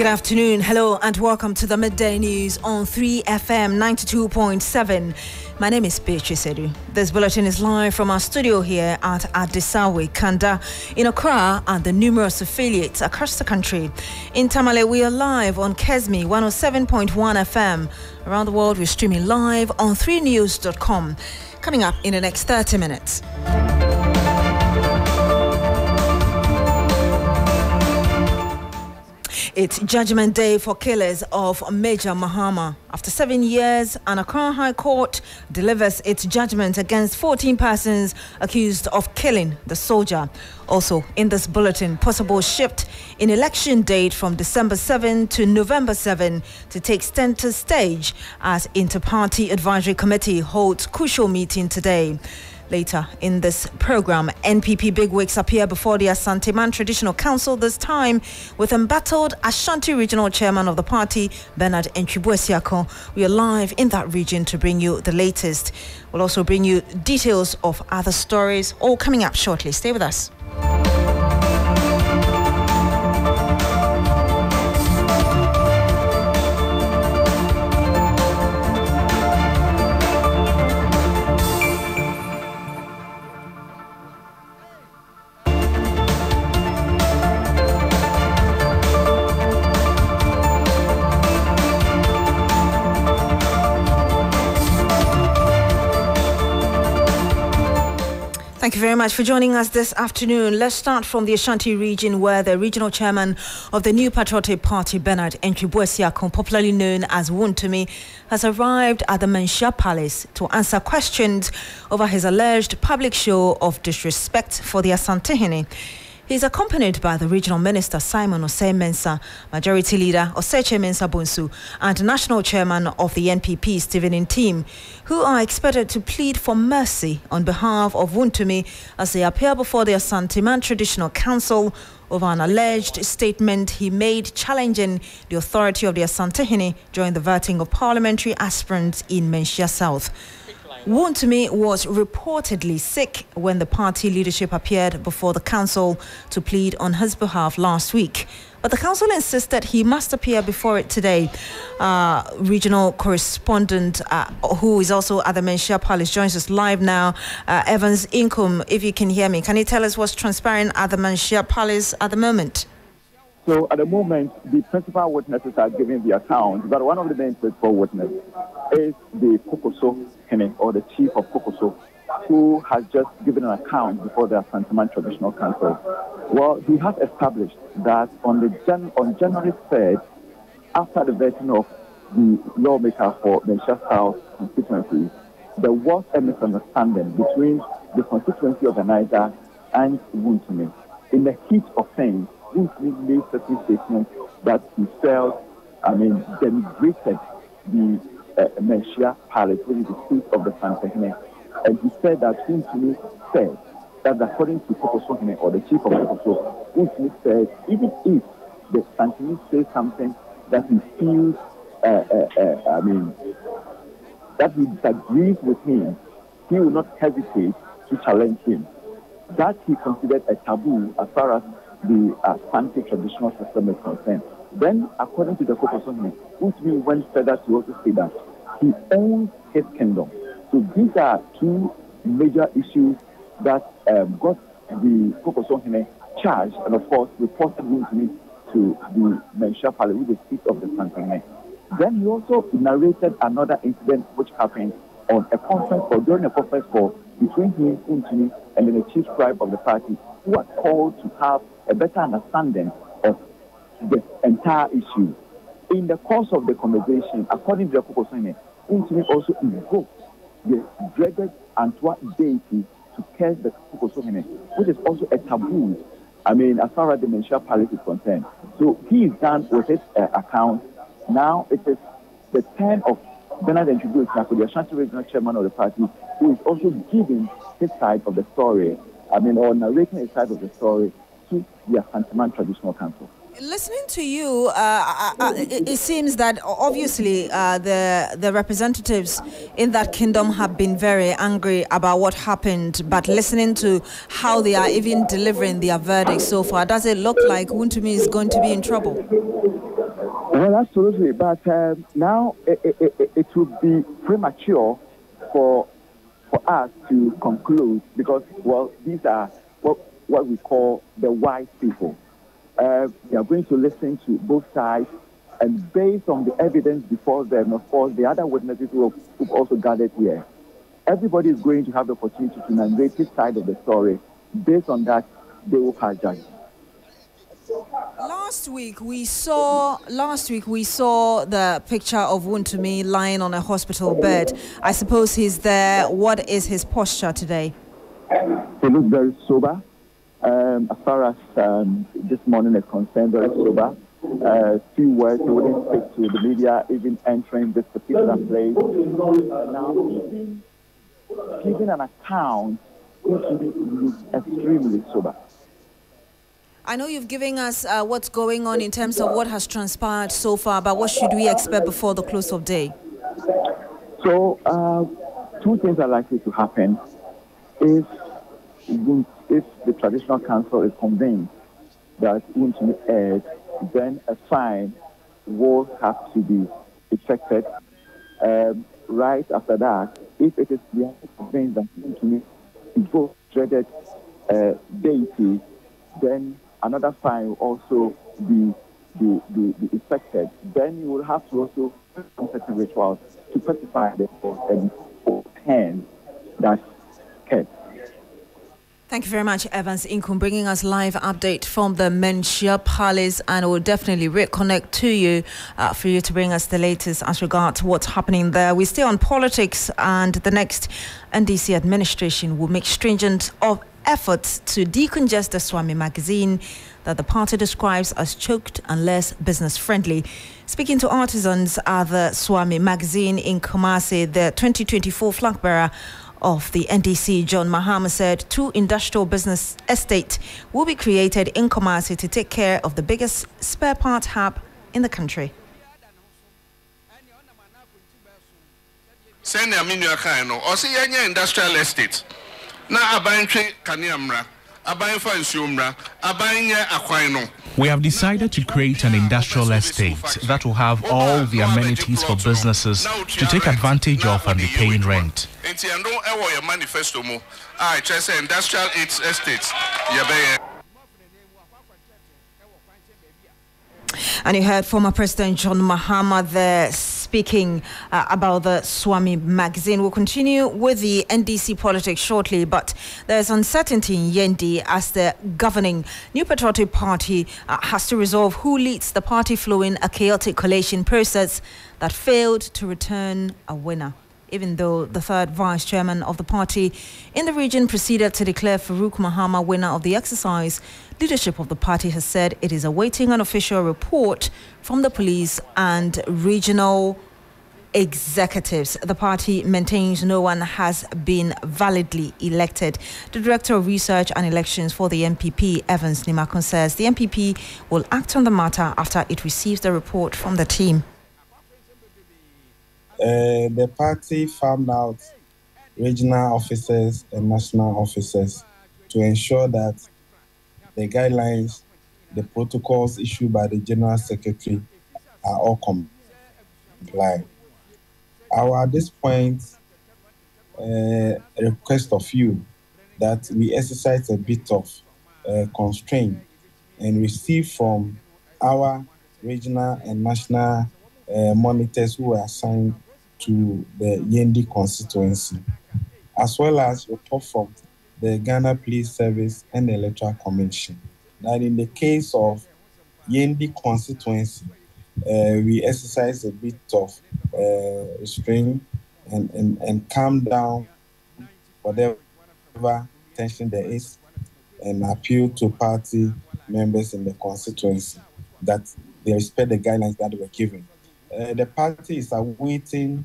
Good afternoon, hello and welcome to the Midday News on 3FM 92.7. My name is Beatrice. This bulletin is live from our studio here at Adisawe, Kanda, in Accra and the numerous affiliates across the country. In Tamale, we are live on Kesmi 107.1 FM. Around the world, we're streaming live on 3news.com. Coming up in the next 30 minutes. It's Judgment Day for killers of Major Mahama. After 7 years, an Accra High Court delivers its judgment against 14 persons accused of killing the soldier. Also, in this bulletin, possible shift in election date from December 7 to November 7 to take center stage as Inter-Party Advisory Committee holds crucial meeting today. Later in this program, NPP bigwigs appear before the Asante Man Traditional Council, this time with embattled Ashanti Regional Chairman of the party, Bernard Enchibuesiako. We are live in that region to bring you the latest. We'll also bring you details of other stories, all coming up shortly. Stay with us. Thank you very much for joining us this afternoon. Let's start from the Ashanti region, where the regional chairman of the New Patriotic Party, Bernard Enchibuesiako, popularly known as Wontumi, has arrived at the Menchia Palace to answer questions over his alleged public show of disrespect for the Asantehene. He is accompanied by the Regional Minister Simon Osei Mensah, Majority Leader Oseche Mensah Bonsu, and National Chairman of the NPP, Stephen Ntim, who are expected to plead for mercy on behalf of Wontumi as they appear before the Asante Man Traditional Council over an alleged statement he made challenging the authority of the Asantehene during the voting of parliamentary aspirants in Menchia South. Wontumi was reportedly sick when the party leadership appeared before the council to plead on his behalf last week. But the council insisted he must appear before it today. Regional correspondent, who is also at the Menchia Palace, joins us live now. Evans Inkum, if you can hear me, can you tell us what's transpiring at the Menchia Palace at the moment? So at the moment, the principal witnesses are giving the account, but one of the main principal witnesses is the Kokoso, or the chief of Kokoso, who has just given an account before the Asante Man Traditional Council. Well, he has established that on January 3rd, after the vetting of the lawmaker for Menchia South constituency, there was a misunderstanding between the constituency organizer and Wontumi. In the heat of things, Wontumi made certain statements that he felt, denigrated the Menchia Palace, which is the seat of the Asantehene. And he said that Wontumi said that according to Kokoso, or the chief of Kokoso, Wontumi said even if the Asantehene says something that he feels, that he disagrees with him, he will not hesitate to challenge him. That he considered a taboo as far as the Asante traditional system is concerned. Then, according to the Kokoso, Wontumi went further to also say that he owns his kingdom. So these are two major issues that got the Kokoso charged and, of course, reported Wontumi to the Menchia Palace, with the seat of the Asantehene. Then he also narrated another incident which happened on a conference call, during a conference call between him, Wontumi, and then the chief scribe of the party, who are called to have a better understanding of the entire issue. In the course of the conversation, according to the Kokoso, Wontumi also invoked the dreaded Antwa deity to curse the Kokoso, which is also a taboo, as far as the Menchia Palace is concerned. So he is done with his account. Now it is the turn of Bernard Enchibuesiako, the Ashanti Regional Chairman of the party, who is also giving his side of the story, or narrating his side of the story to the Asante Man Traditional Council. Listening to you, it seems that obviously the representatives in that kingdom have been very angry about what happened, but listening to how they are even delivering their verdict so far, does it look like Wontumi is going to be in trouble? Well, absolutely. But now it would be premature for us to conclude because, well, these are what we call the wise people. They are going to listen to both sides, and based on the evidence before them, of course, the other witnesses who've also gathered here, everybody is going to have the opportunity to narrate his side of the story. Based on that, they will pass judgment. Last week we saw the picture of Wuntumi lying on a hospital bed. I suppose he's there. What is his posture today? He looks very sober. As far as this morning is concerned, very sober. Few words, he wouldn't speak to the media, even entering this particular place. Now, giving an account, he looks extremely sober. I know you've given us what's going on in terms of what has transpired so far, but what should we expect before the close of day? So, two things are likely to happen. If the traditional council is convinced that Wuntumi erred, then a fine will have to be effected. Right after that, if it is convinced that Wuntumi invoked dreaded deity, then another fine will also be effected. Then you will have to also do certain rituals to pacify the hand that's kept. Thank you very much, Evans Inkum, bringing us live update from the Menchia Palace, and we'll definitely reconnect to you for you to bring us the latest as regards what's happening there. We stay on politics, and the next NDC administration will make stringent efforts to decongest the Swami magazine that the party describes as choked and less business-friendly. Speaking to artisans at the Swami magazine in Kumasi, the 2024 flag bearer of the NDC, John Mahama, said 2 industrial business estates will be created in Kumasi to take care of the biggest spare part hub in the country. Send a minute kind or see any industrial estate. Now a buying Kaniamra, a buying for Sumra, a buying Aquino. We have decided to create an industrial estate that will have all the amenities for businesses to take advantage of and be paying rent. Manifesto, I just say industrial estates. And you heard former President John Mahama there speaking about the Swami magazine. We'll continue with the NDC politics shortly, but there's uncertainty in Yendi as the governing New Patriotic Party has to resolve who leads the party following a chaotic collation process that failed to return a winner. Even though the third vice chairman of the party in the region proceeded to declare Farouk Mahama winner of the exercise, leadership of the party has said it is awaiting an official report from the police and regional executives. The party maintains no one has been validly elected. The Director of Research and Elections for the NPP, Evans Nimakon, says the NPP will act on the matter after it receives the report from the team. The party farmed out regional officers and national officers to ensure that the guidelines, the protocols issued by the General Secretary are all compliant. At this point, request of you that we exercise a bit of constraint and receive from our regional and national monitors who are assigned to the Yendi constituency, as well as report from the Ghana Police Service and the Electoral Commission. That in the case of Yendi constituency, we exercise a bit of restraint and calm down whatever tension there is, and appeal to party members in the constituency that they respect the guidelines that were given. The party is awaiting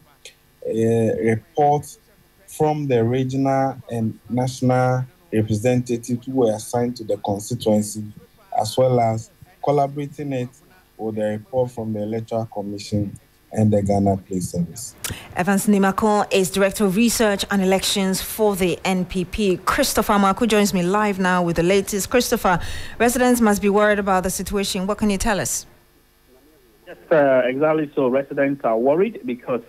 a report from the regional and national representatives who were assigned to the constituency, as well as collaborating it with the report from the Electoral Commission and the Ghana Police Service. Evans Nimakon is Director of Research and Elections for the NPP. Christopher Marco joins me live now with the latest. Christopher, residents must be worried about the situation. What can you tell us? Yes, exactly. So residents are worried because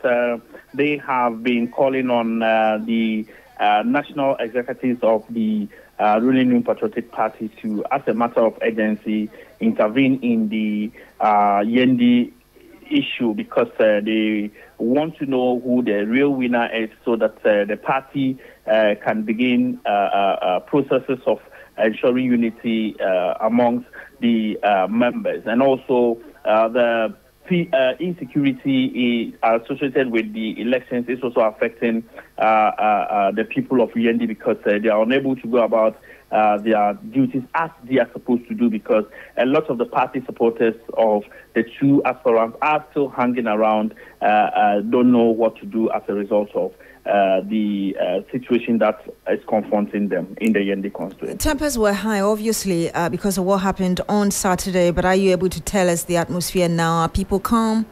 they have been calling on the national executives of the ruling New Patriotic Party to, as a matter of urgency, intervene in the Yendi issue because they want to know who the real winner is so that the party can begin processes of ensuring unity amongst the members. And also the insecurity associated with the elections is also affecting the people of Yendi because they are unable to go about their duties as they are supposed to do because a lot of the party supporters of the two aspirants are still hanging around, don't know what to do as a result of the situation that is confronting them in the Yendi constituency. Tempers were high, obviously, because of what happened on Saturday, but are you able to tell us the atmosphere now? Are people calm?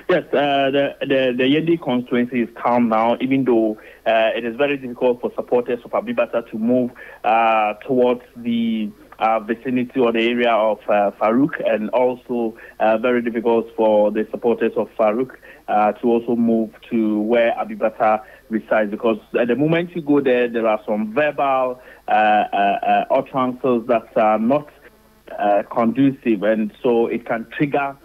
Yes, the Yendi constituency is calm now, even though it is very difficult for supporters of Abibata to move towards the vicinity or the area of Farouk, and also very difficult for the supporters of Farouk to also move to where Abibata resides, because at the moment you go there, there are some verbal utterances that are not conducive, and so it can trigger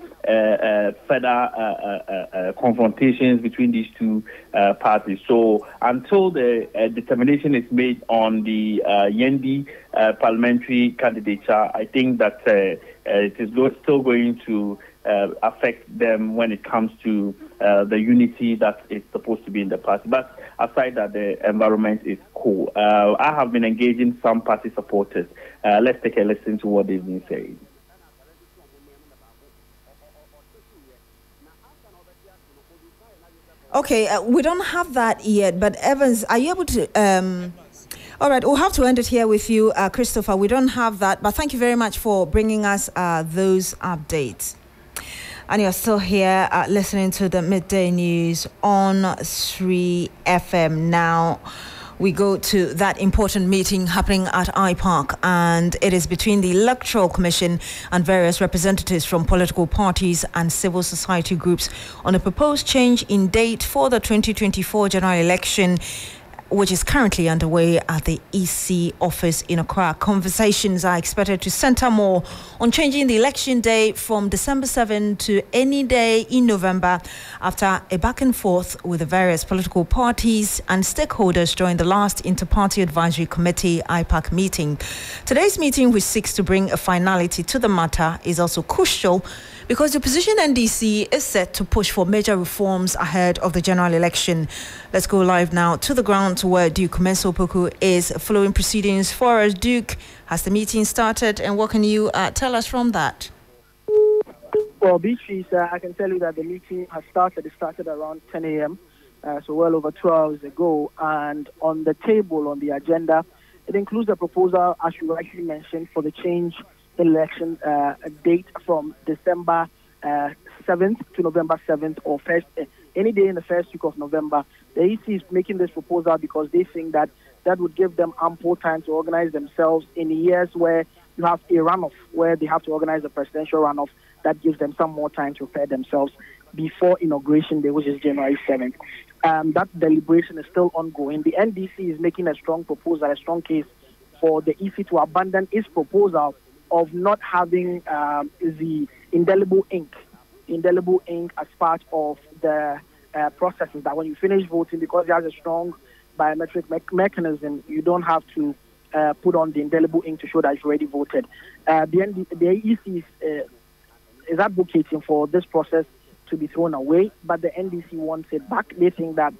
further confrontations between these two parties. So until the determination is made on the Yendi parliamentary candidature, I think that it is still going to affect them when it comes to the unity that is supposed to be in the party. But aside that, the environment is cool. I have been engaging some party supporters. Let's take a listen to what they've been saying. Okay, we don't have that yet, but Evans, are you able to... all right, we'll have to end it here with you, Christopher. We don't have that, but thank you very much for bringing us those updates. And you're still here listening to the Midday News on 3 FM. Now, we go to that important meeting happening at IPARC, and it is between the Electoral Commission and various representatives from political parties and civil society groups on a proposed change in date for the 2024 general election, which is currently underway at the EC office in Accra. Conversations are expected to center more on changing the election day from December 7 to any day in November after a back and forth with the various political parties and stakeholders during the last Inter-Party Advisory Committee IPAC meeting. Today's meeting, which seeks to bring a finality to the matter, is also crucial because the opposition NDC is set to push for major reforms ahead of the general election. Let's go live now to the ground to where Duke Menso-Poku is following proceedings for us. Duke, has the meeting started, and what can you tell us from that? Well, Beatrice, I can tell you that the meeting has started. It started around 10 a.m., so well over 2 hours ago. And on the table, on the agenda, it includes a proposal, as you rightly mentioned, for the change election date from December 7th to November 7th, or first any day in the first week of November. The EC is making this proposal because they think that that would give them ample time to organize themselves in years where you have a runoff, where they have to organize a presidential runoff. That gives them some more time to prepare themselves before inauguration day, which is January 7th. That deliberation is still ongoing. The NDC is making a strong proposal, a strong case for the EC to abandon its proposal of not having the indelible ink as part of the processes, that when you finish voting, because there's a strong biometric mechanism, you don't have to put on the indelible ink to show that you've already voted. The EC is advocating for this process to be thrown away, but the NDC wants it back. They think that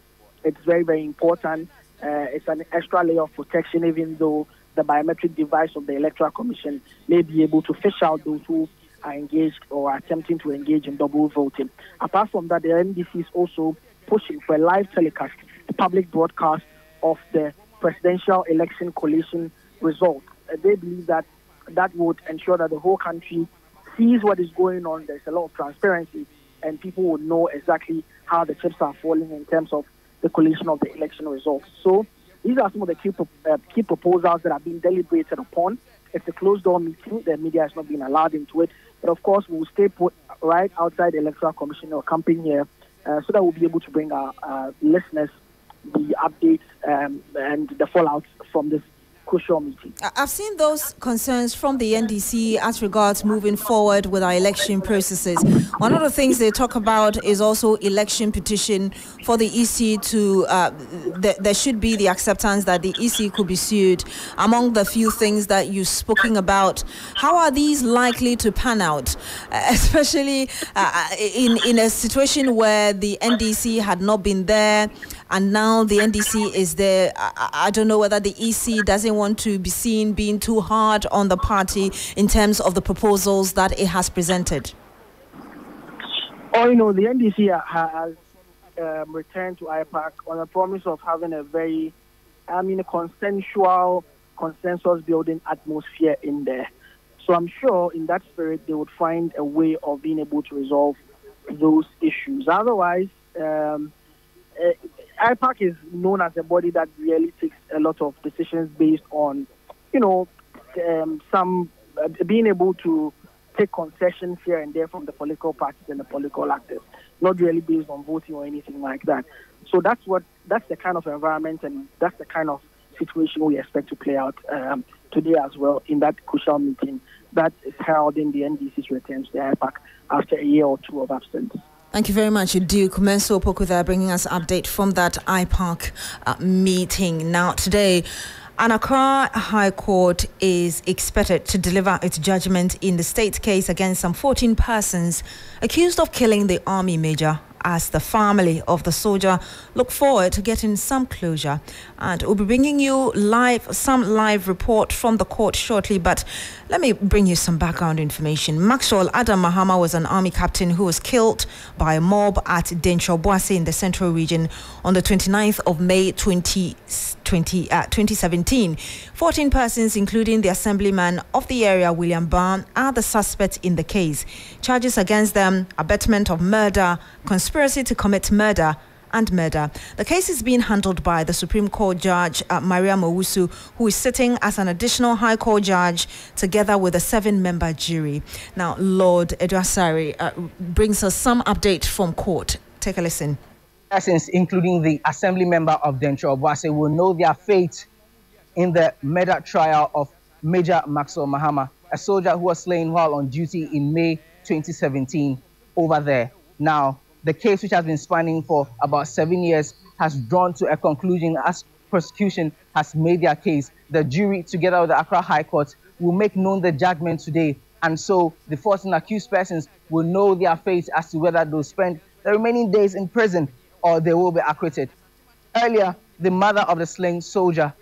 it's very, very important. It's an extra layer of protection, even though the biometric device of the Electoral Commission may be able to fish out those who are engaged or are attempting to engage in double voting. Apart from that, the NDC is also pushing for a live telecast, the public broadcast of the presidential election collation results. They believe that that would ensure that the whole country sees what is going on. There's a lot of transparency, and people would know exactly how the chips are falling in terms of the collation of the election results. So these are some of the key proposals that are being deliberated upon. It's a closed-door meeting. The media has not been allowed into it. But, of course, we will stay put right outside the Electoral Commission or camping here, so that we'll be able to bring our listeners the updates and the fallout from this crucial meeting. I've seen those concerns from the NDC as regards moving forward with our election processes. One of the things they talk about is also election petition for the EC to, there should be the acceptance that the EC could be sued. Among the few things that you've spoken about, how are these likely to pan out, especially in a situation where the NDC had not been there and now the NDC is there? I don't know whether the EC doesn't want to be seen being too hard on the party in terms of the proposals that it has presented. Oh, the NDC has returned to IPAC on a promise of having a very, a consensus-building atmosphere in there. So I'm sure in that spirit, they would find a way of being able to resolve those issues. Otherwise, IPAC is known as a body that really takes a lot of decisions based on, some being able to take concessions here and there from the political parties and the political actors, not really based on voting or anything like that. So that's the kind of environment and that's the kind of situation we expect to play out today as well in that crucial meeting that is heralding the NDC's return to the IPAC after a year or two of absence. Thank you very much, Duke Menso Pokuda, bringing us an update from that IPAC meeting. Now, today, an Accra High Court is expected to deliver its judgment in the state case against some 14 persons accused of killing the army major, as the family of the soldier look forward to getting some closure. And we'll be bringing you some live report from the court shortly, but let me bring you some background information. Maxwell Adam Mahama was an army captain who was killed by a mob at Dentro Boase in the Central Region on the 29th of May 2017. 14 persons, including the assemblyman of the area, William Barn, are the suspects in the case. Charges against them: abetment of murder, conspiracy to commit murder, and murder. The case is being handled by the Supreme Court Judge Maria Mowusu, who is sitting as an additional High Court judge together with a 7-member jury. Now, Lord Edwasari brings us some update from court. Take a listen. Persons, including the assembly member of Dentro Boase, will know their fate in the murder trial of Major Maxwell Mahama, a soldier who was slain while on duty in May 2017 over there. Now, the case, which has been spanning for about 7 years, has drawn to a conclusion as prosecution has made their case. The jury, together with the Accra High Court, will make known the judgment today. And so the 14 accused persons will know their fate as to whether they'll spend the remaining days in prison or they will be acquitted. Earlier, the mother of the slain soldier,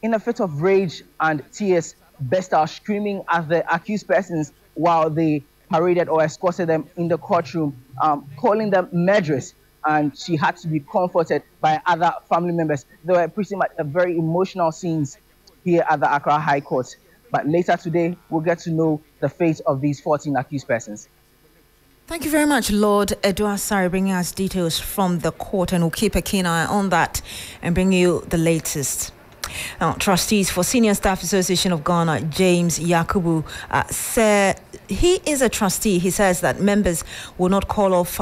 in a fit of rage and tears, burst out screaming at the accused persons while they paraded or escorted them in the courtroom, calling them murderers, and she had to be comforted by other family members. There were pretty much a very emotional scenes here at the Accra High Court. But later today, we'll get to know the fate of these 14 accused persons. Thank you very much, Lord Edward Sari, bringing us details from the court, and we'll keep a keen eye on that and bring you the latest. Now, trustees for Senior Staff Association of Ghana, James Yakubu, said he is a trustee. He says that members will not call off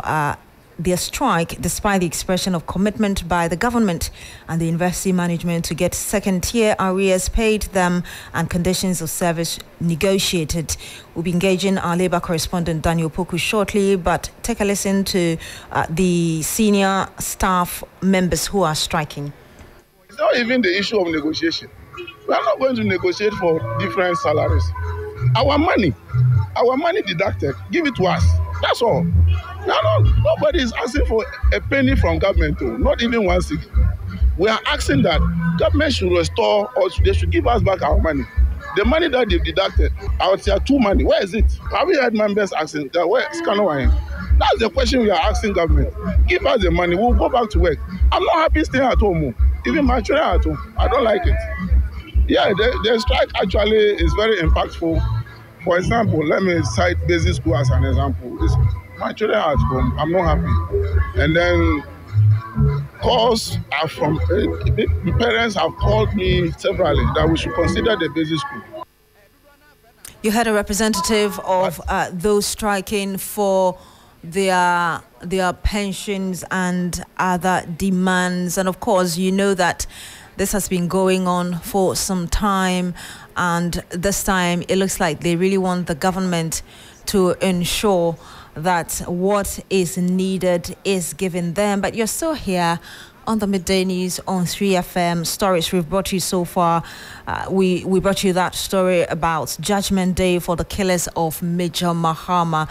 their strike despite the expression of commitment by the government and the university management to get second-tier arrears paid them and conditions of service negotiated. We'll be engaging our labour correspondent Daniel Poku shortly, but take a listen to the senior staff members who are striking. It's not even the issue of negotiation. We are not going to negotiate for different salaries. Our money deducted, give it to us. That's all. Nobody is asking for a penny from government, too, not even 1 cent. We are asking that government should restore or they should give us back our money. The money that they've deducted, our tier 2 money, where is it? Have we had members asking that? Where is Kanowain? That's the question we are asking government. Give us the money, we'll go back to work. I'm not happy staying at home. Even my children are at home. I don't like it. Yeah, the strike actually is very impactful. For example, let me cite basic school as an example. My children are at home. I'm not happy. And then calls are from parents have called me severally that we should consider the basic school. You had a representative of those striking for their pensions and other demands. And of course, you know that this has been going on for some time. And this time, it looks like they really want the government to ensure that what is needed is given them. But you're still here on the Midday News on 3FM. Stories we've brought you so far. We brought you that story about Judgment Day for the killers of Major Mahama.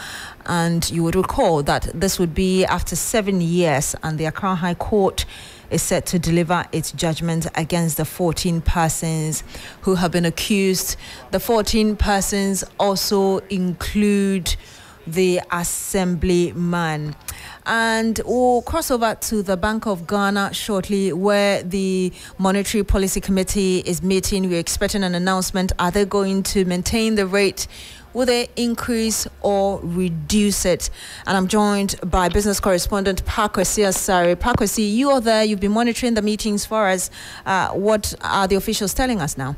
And you would recall that this would be after 7 years, and the Accra High Court is set to deliver its judgment against the 14 persons who have been accused. The 14 persons also include the assemblyman. And we'll cross over to the Bank of Ghana shortly, where the Monetary Policy Committee is meeting. We're expecting an announcement. Are they going to maintain the rate? Will they increase or reduce it? And I'm joined by business correspondent Pakwesi Asare. Pakwesi, you are there. You've been monitoring the meetings for us. What are the officials telling us now?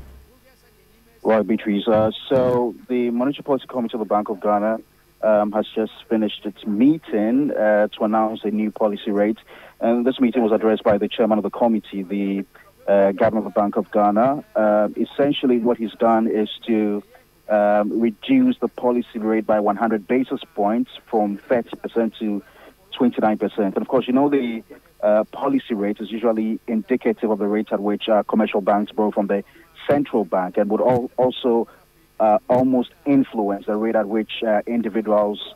Right, Beatrice. So the Monetary Policy Committee of the Bank of Ghana has just finished its meeting to announce a new policy rate. And this meeting was addressed by the chairman of the committee, the governor of the Bank of Ghana. Essentially, what he's done is to reduce the policy rate by 100 basis points from 30% to 29%. And of course, you know, the policy rate is usually indicative of the rate at which commercial banks borrow from the central bank, and would also almost influence the rate at which individuals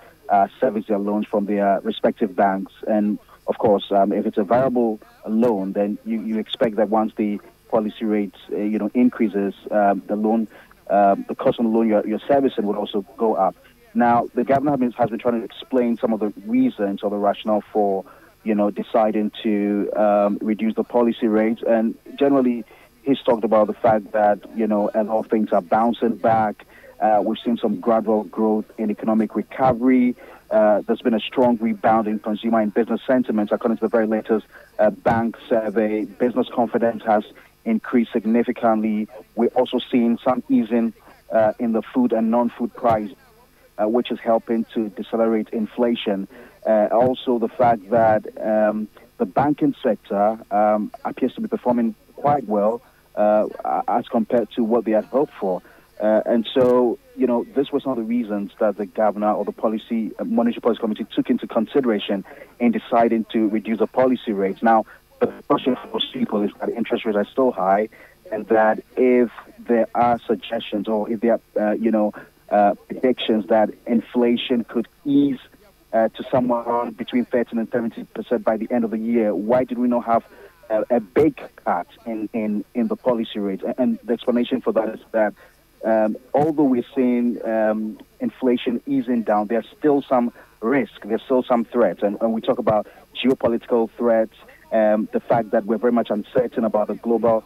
service their loans from their respective banks. And of course, if it's a variable loan, then you expect that once the policy rate increases, the cost of the loan you're servicing would also go up. Now, the governor has been trying to explain some of the reasons or the rationale for deciding to reduce the policy rate, and generally he's talked about the fact that a lot of things are bouncing back. We've seen some gradual growth in economic recovery. There's been a strong rebound in consumer and business sentiment. According to the very latest bank survey, business confidence has increased significantly. We're also seeing some easing in the food and non-food price, which is helping to decelerate inflation. Also, the fact that the banking sector appears to be performing quite well as compared to what they had hoped for. And so, this was one of the reasons that the governor or the Monetary Policy Committee took into consideration in deciding to reduce the policy rates. Now, the question for most people is that interest rates are still high, and that if there are suggestions or if there are, predictions that inflation could ease to somewhere around between 13 and 17% by the end of the year, why did we not have a big cut in the policy rate? And the explanation for that is that although we're seeing inflation easing down, there's still some risk, there's still some threats. And we talk about geopolitical threats, the fact that we're very much uncertain about the global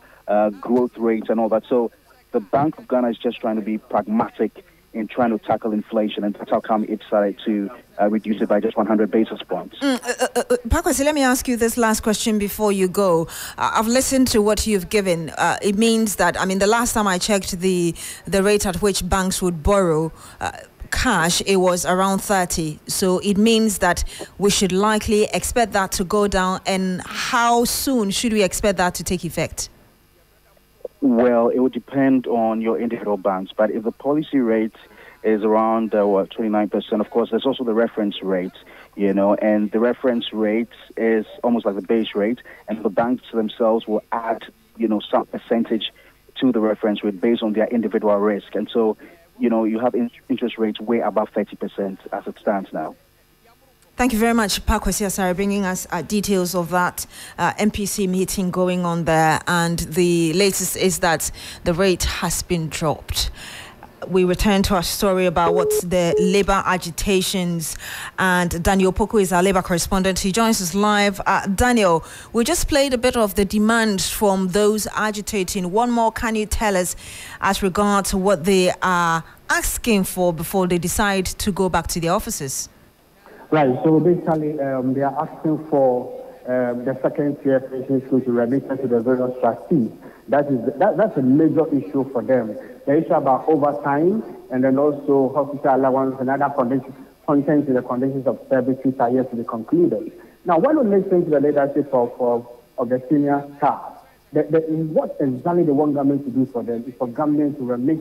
growth rates and all that. So the Bank of Ghana is just trying to be pragmatic in trying to tackle inflation, and that's how come it decided to reduce it by just 100 basis points. Pakwesi, let me ask you this last question before you go. I've listened to what you've given. It means that, the last time I checked the rate at which banks would borrow cash, it was around 30. So it means that we should likely expect that to go down. And how soon should we expect that to take effect? Well, it would depend on your individual banks. But if the policy rate is around 29%, of course, there's also the reference rate, and the reference rate is almost like the base rate, and the banks themselves will add, some percentage to the reference rate based on their individual risk. And so, you have interest rates way above 30% as it stands now. Thank you very much, Pakwesi Asare, bringing us details of that MPC meeting going on there. And the latest is that the rate has been dropped. We return to our story about what's the labor agitations, and Daniel Poku is our labor correspondent. He joins us live. Daniel, we just played a bit of the demand from those agitating. One more, can you tell us as regards to what they are asking for before they decide to go back to their offices? Right, so basically they are asking for the second tier pension scheme to remit to the various trustees. That's a major issue for them. The issue about overtime and then also hospital allowance and other conditions, contents in the conditions of service which are yet to be concluded. Now, when we listen to the leadership of the senior staff, what exactly they want government to do for them is for government to remit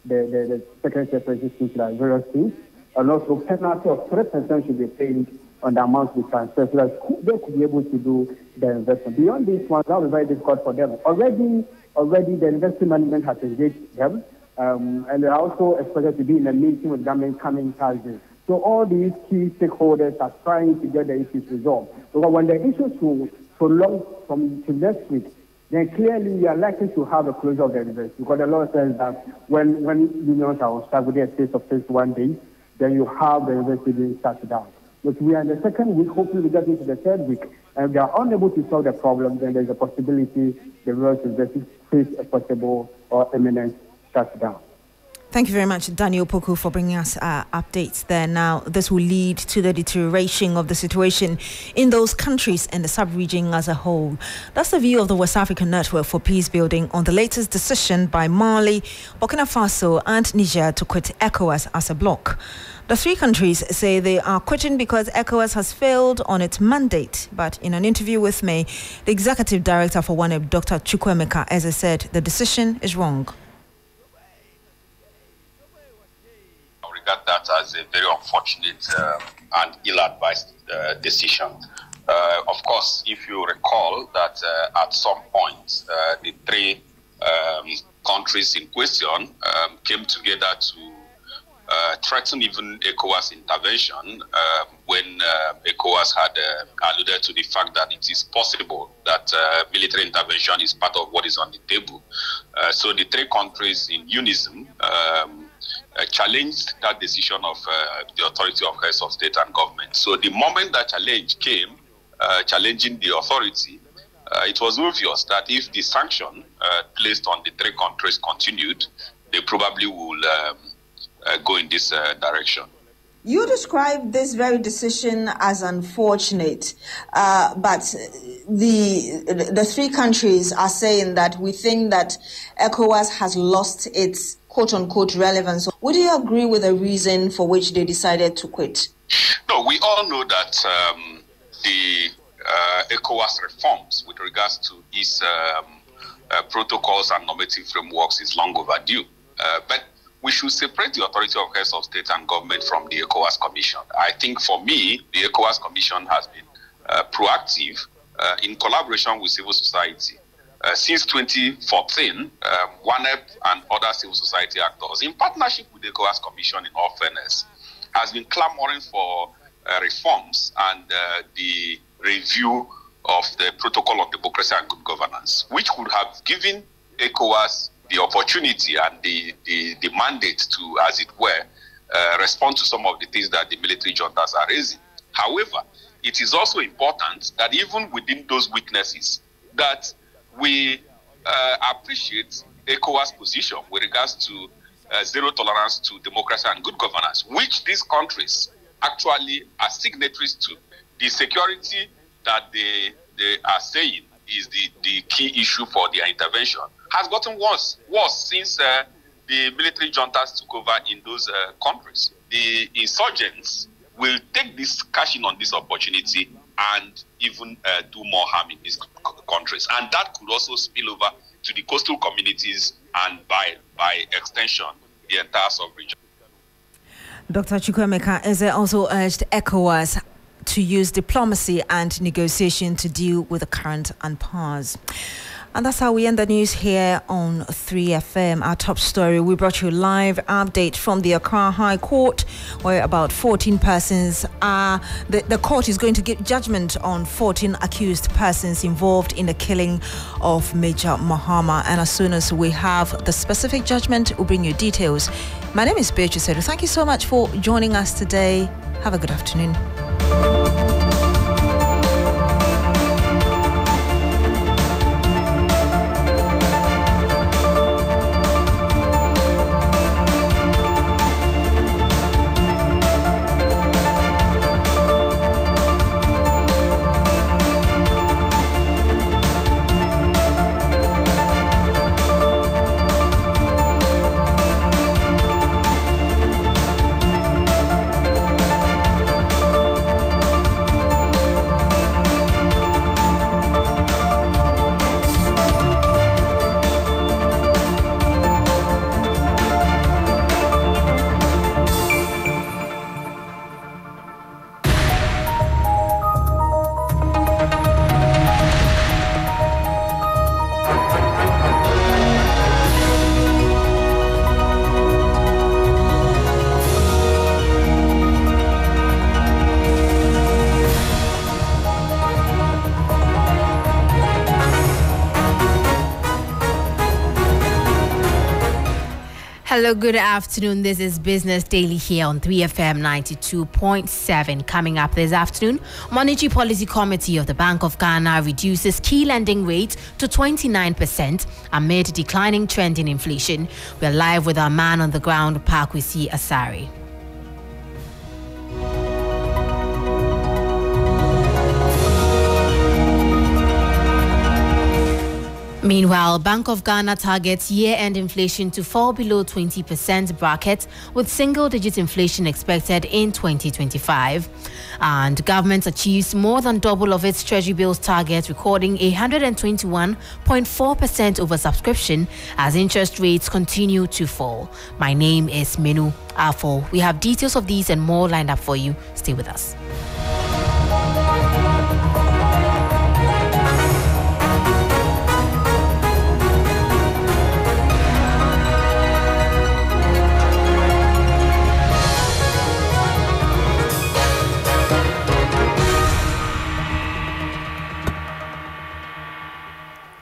the secretary to the various things, and also penalty of 3% should be paid on the amount we transfer so that they could be able to do the investment. Beyond this one, that will be very difficult for them. Already the investment management has engaged them, and they're also expected to be in a meeting with government coming Thursday. So all these key stakeholders are trying to get the issues resolved. Because when the issues will prolong from to next week, then clearly we are likely to have a closure of the university. Because the law says that when unions are on strike within a space of 21 days, then you have the university being shut down. But we are in the second week, hopefully we get into the third week, and if they are unable to solve the problem, then there's a possibility the university face a possible or imminent shutdown. Thank you very much, Daniel Poku, for bringing us updates there. Now, this will lead to the deterioration of the situation in those countries and the sub-region as a whole. That's the view of the West African Network for Peace Building on the latest decision by Mali, Burkina Faso and Niger to quit ECOWAS as a bloc. The three countries say they are quitting because ECOWAS has failed on its mandate. But in an interview with me, the executive director for WANEP, Dr. Chukwuemeka, as I said, the decision is wrong. Regard that as a very unfortunate and ill-advised decision. Of course, if you recall that at some point the three countries in question came together to threaten even ECOWAS intervention when ECOWAS had alluded to the fact that it is possible that military intervention is part of what is on the table. So the three countries in unison challenged that decision of the authority of heads of state and government. So the moment that challenge came, challenging the authority, it was obvious that if the sanction placed on the three countries continued, they probably will go in this direction. You describe this very decision as unfortunate, but the three countries are saying that we think that ECOWAS has lost its quote-unquote relevance. Would you agree with the reason for which they decided to quit? No, we all know that the ECOWAS reforms with regards to its protocols and normative frameworks is long overdue. But we should separate the authority of heads of state and government from the ECOWAS Commission. I think for me, the ECOWAS Commission has been proactive in collaboration with civil society. Since 2014, WANEP and other civil society actors, in partnership with the ECOWAS Commission, in all fairness, has been clamoring for reforms and the review of the Protocol on Democracy and Good Governance, which would have given ECOWAS the opportunity and the mandate to, as it were, respond to some of the things that the military juntas are raising. However, it is also important that even within those weaknesses, that we appreciate ECOWAS' position with regards to zero tolerance to democracy and good governance, which these countries actually are signatories to. The security that they are saying is the key issue for their intervention has gotten worse since the military juntas took over in those countries. The insurgents will take this, cash in on this opportunity and even do more harm in these countries. And that could also spill over to the coastal communities and by extension, the entire sub-region. Dr. Chukwuemeka Eze also urged ECOWAS to use diplomacy and negotiation to deal with the current impasse. And that's how we end the news here on 3FM. Our top story, we brought you a live update from the Accra High Court, where about 14 persons are... The court is going to give judgment on 14 accused persons involved in the killing of Major Mahama. And as soon as we have the specific judgment, we'll bring you details. My name is Beatrice. Thank you so much for joining us today. Have a good afternoon. Hello, good afternoon. This is Business Daily here on 3FM 92.7. Coming up this afternoon, Monetary Policy Committee of the Bank of Ghana reduces key lending rate to 29% amid declining trend in inflation. We're live with our man on the ground, Pakwesi Asari. Meanwhile, Bank of Ghana targets year-end inflation to fall below 20% bracket, with single-digit inflation expected in 2025. And government achieves more than double of its treasury bills target, recording a 121.4% oversubscription as interest rates continue to fall. My name is Manu. Afful. We have details of these and more lined up for you. Stay with us.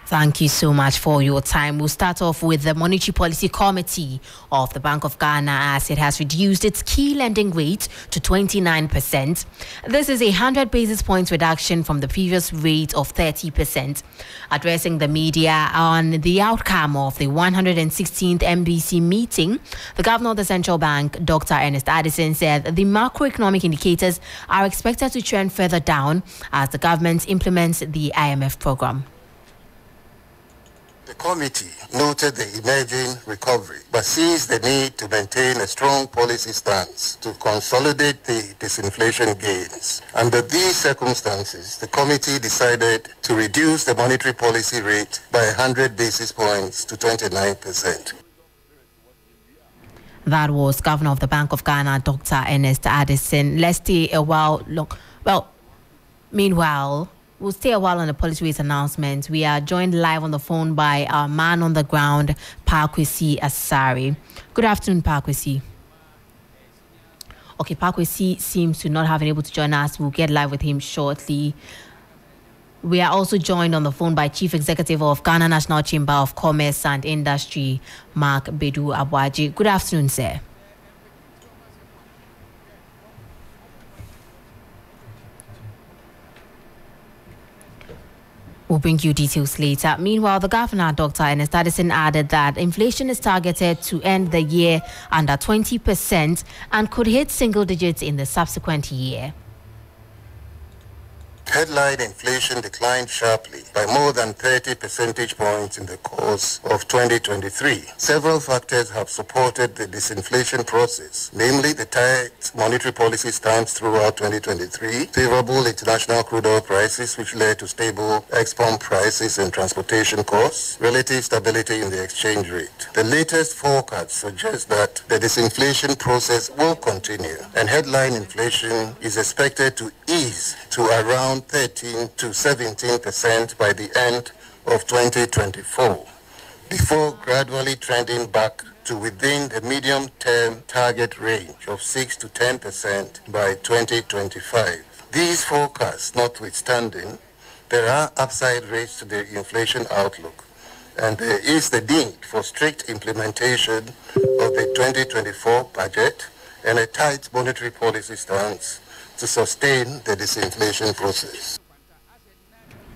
Thank you so much for your time. We'll start off with the Monetary Policy Committee of the Bank of Ghana, as it has reduced its key lending rate to 29%. This is a 100 basis points reduction from the previous rate of 30%. Addressing the media on the outcome of the 116th MBC meeting, the Governor of the Central Bank, Dr. Ernest Addison, said the macroeconomic indicators are expected to trend further down as the government implements the IMF program. The committee noted the emerging recovery, but sees the need to maintain a strong policy stance to consolidate the disinflation gains. Under these circumstances, the committee decided to reduce the monetary policy rate by 100 basis points to 29%. That was Governor of the Bank of Ghana, Dr. Ernest Addison. Let's stay a while long. Well, meanwhile, we'll stay a while on the policy rate announcement. We are joined live on the phone by our man on the ground, Pakwesi Asari. Good afternoon, Pakwesi. Okay, Pakwesi seems to not have been able to join us. We'll get live with him shortly. We are also joined on the phone by Chief Executive of Ghana National Chamber of Commerce and Industry, Mark Bedu Abwaji. Good afternoon, sir. We'll bring you details later. Meanwhile, the governor, Dr. Ernest Addison, added that inflation is targeted to end the year under 20% and could hit single digits in the subsequent year. Headline inflation declined sharply by more than 30 percentage points in the course of 2023. Several factors have supported the disinflation process, namely the tight monetary policy stance throughout 2023, favorable international crude oil prices, which led to stable export prices and transportation costs, relative stability in the exchange rate. The latest forecast suggests that the disinflation process will continue, and headline inflation is expected to ease to around 13 to 17% by the end of 2024, before gradually trending back to within the medium-term target range of 6 to 10% by 2025. These forecasts notwithstanding, there are upside risks to the inflation outlook, and there is the need for strict implementation of the 2024 budget and a tight monetary policy stance to sustain the disinflation process.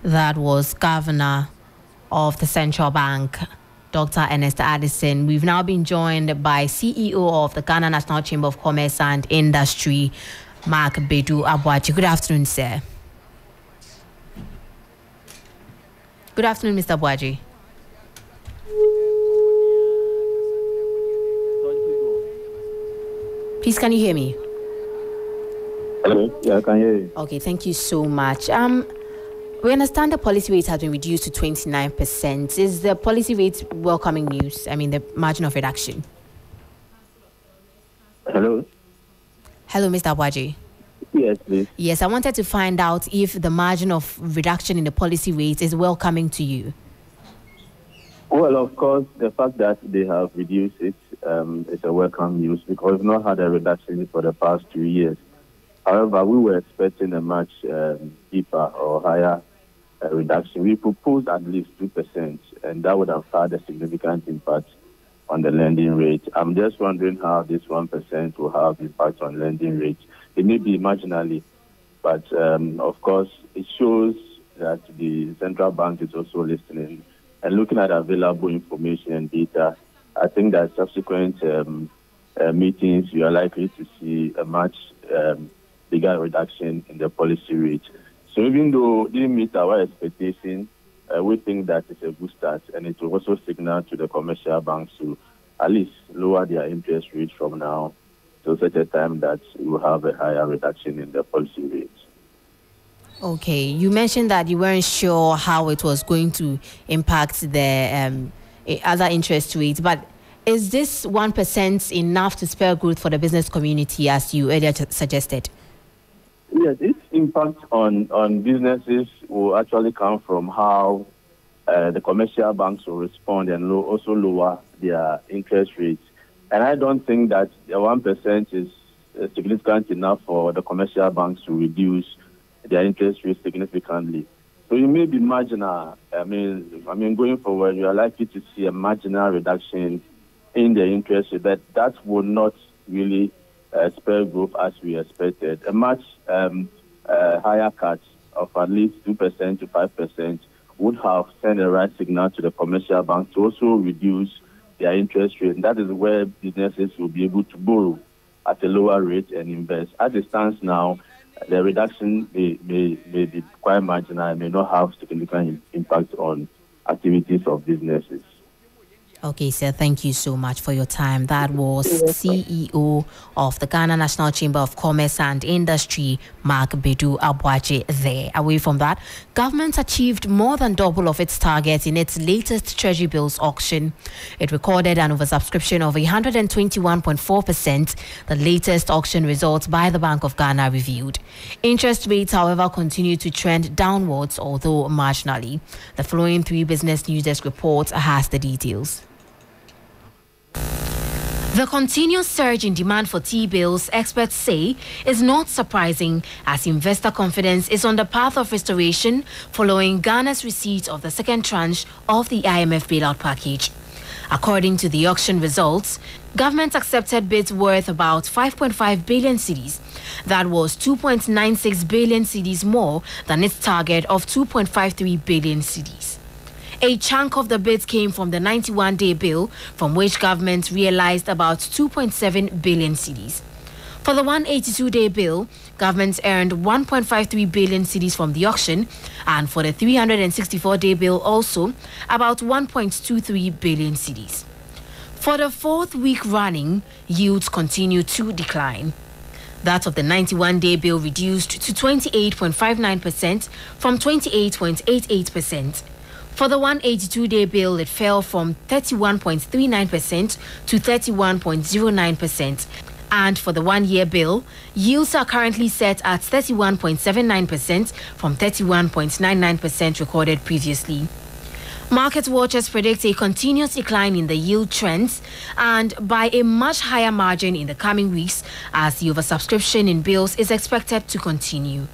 That was Governor of the Central Bank, Dr. Ernest Addison. We've now been joined by CEO of the Ghana National Chamber of Commerce and Industry, Mark Bedu Abwaji. Good afternoon, sir. Good afternoon, Mr. Abwaji. Please, can you hear me? Hello? Yeah, I can hear you. Okay, thank you so much. We understand the policy rate has been reduced to 29%. Is the policy rate welcoming news? I mean, the margin of reduction. Hello? Hello, Mr. Abwaji. Yes, please. Yes, I wanted to find out if the margin of reduction in the policy rate is welcoming to you. Well, of course, the fact that they have reduced it is a welcome news, because we've not had a reduction for the past 2 years. However, we were expecting a much deeper or higher reduction. We proposed at least 2%, and that would have had a significant impact on the lending rate. I'm just wondering how this 1% will have impact on lending rates. It may be marginally, but of course, it shows that the central bank is also listening and looking at available information and data. I think that subsequent meetings, you are likely to see a much bigger reduction in the policy rate. So even though it didn't meet our expectation, we think that it's a good start, and it will also signal to the commercial banks to at least lower their interest rates from now to such a time that we will have a higher reduction in the policy rates. Okay, you mentioned that you weren't sure how it was going to impact the other interest rates, but is this 1% enough to spur growth for the business community, as you earlier suggested? Yes, its impact on businesses will actually come from how the commercial banks will respond and also lower their interest rates. And I don't think that the 1% is significant enough for the commercial banks to reduce their interest rates significantly. So it may be marginal. I mean, going forward, you are likely to see a marginal reduction in the interest rate, but that will not really spur growth as we expected. A much higher cut of at least 2% to 5% would have sent a right signal to the commercial banks to also reduce their interest rate. And that is where businesses will be able to borrow at a lower rate and invest. As it stands now, the reduction may be quite marginal and may not have significant impact on activities of businesses. Okay, sir, thank you so much for your time. That was CEO of the Ghana National Chamber of Commerce and Industry, Mark Bedu Abwaje there. Away from that, government achieved more than double of its target in its latest Treasury bills auction. It recorded an oversubscription of 121.4%, the latest auction results by the Bank of Ghana reviewed. Interest rates, however, continue to trend downwards, although marginally. The following 3 Business News Desk reports has the details. The continuous surge in demand for T-bills, experts say, is not surprising as investor confidence is on the path of restoration following Ghana's receipt of the second tranche of the IMF bailout package. According to the auction results, government accepted bids worth about 5.5 billion cedis. That was 2.96 billion cedis more than its target of 2.53 billion cedis. A chunk of the bids came from the 91-day bill, from which government realized about 2.7 billion cedis. For the 182-day bill, government earned 1.53 billion cedis from the auction, and for the 364-day bill also, about 1.23 billion cedis. For the 4th week running, yields continue to decline. That of the 91-day bill reduced to 28.59% from 28.88%. For the 182-day bill, it fell from 31.39% to 31.09%. And for the 1-year bill, yields are currently set at 31.79% from 31.99% recorded previously. Market watchers predict a continuous decline in the yield trends and by a much higher margin in the coming weeks as the oversubscription in bills is expected to continue.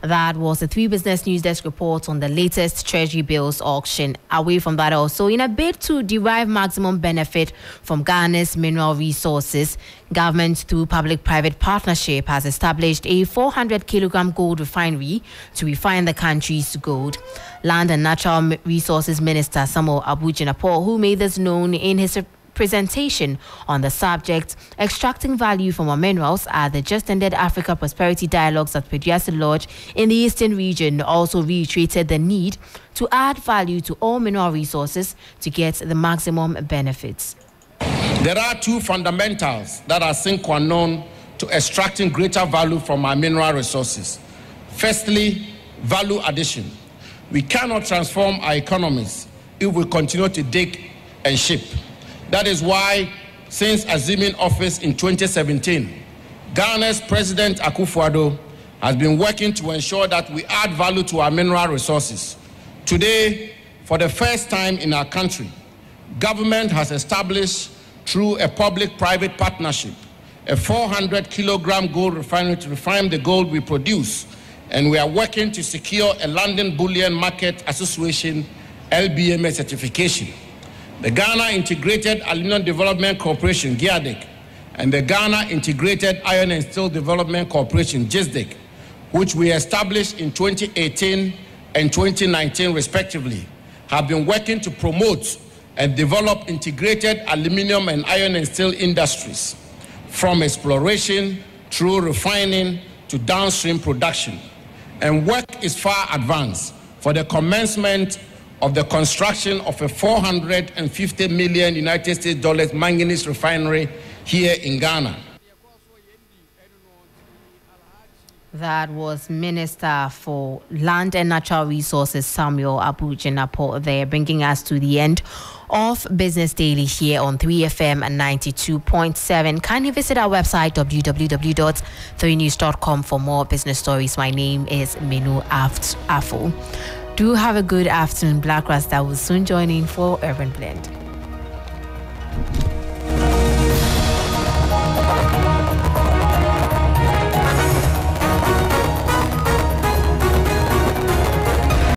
That was the 3 Business News Desk report on the latest Treasury bills auction. Away from that also, in a bid to derive maximum benefit from Ghana's mineral resources, government through public-private partnership has established a 400-kilogram gold refinery to refine the country's gold. Land and Natural Resources Minister Samuel Abu-Jinapor, who made this known in his presentation on the subject, extracting value from our minerals at the just-ended Africa Prosperity Dialogues at Pediasi Lodge in the Eastern region, also reiterated the need to add value to all mineral resources to get the maximum benefits. There are 2 fundamentals that are sine qua non to extracting greater value from our mineral resources. Firstly, value addition. We cannot transform our economies if we continue to dig and ship. That is why, since assuming office in 2017, Ghana's President Akufo-Addo has been working to ensure that we add value to our mineral resources. Today, for the first time in our country, government has established, through a public-private partnership, a 400-kilogram gold refinery to refine the gold we produce, and we are working to secure a London Bullion Market Association LBMS certification. The Ghana Integrated Aluminum Development Corporation, GIADEC, and the Ghana Integrated Iron and Steel Development Corporation, GISDEC, which we established in 2018 and 2019 respectively, have been working to promote and develop integrated aluminum and iron and steel industries, from exploration through refining to downstream production. And work is far advanced for the commencement of the construction of a $450 million United States dollars manganese refinery here in Ghana. That was Minister for Land and Natural Resources Samuel Abu-Jinapor there, bringing us to the end of Business Daily here on 3FM 92.7. Kindly visit our website www.3news.com for more business stories. My name is Manu Afful. Do have a good afternoon. Black Rasta will soon join in for Urban Blend.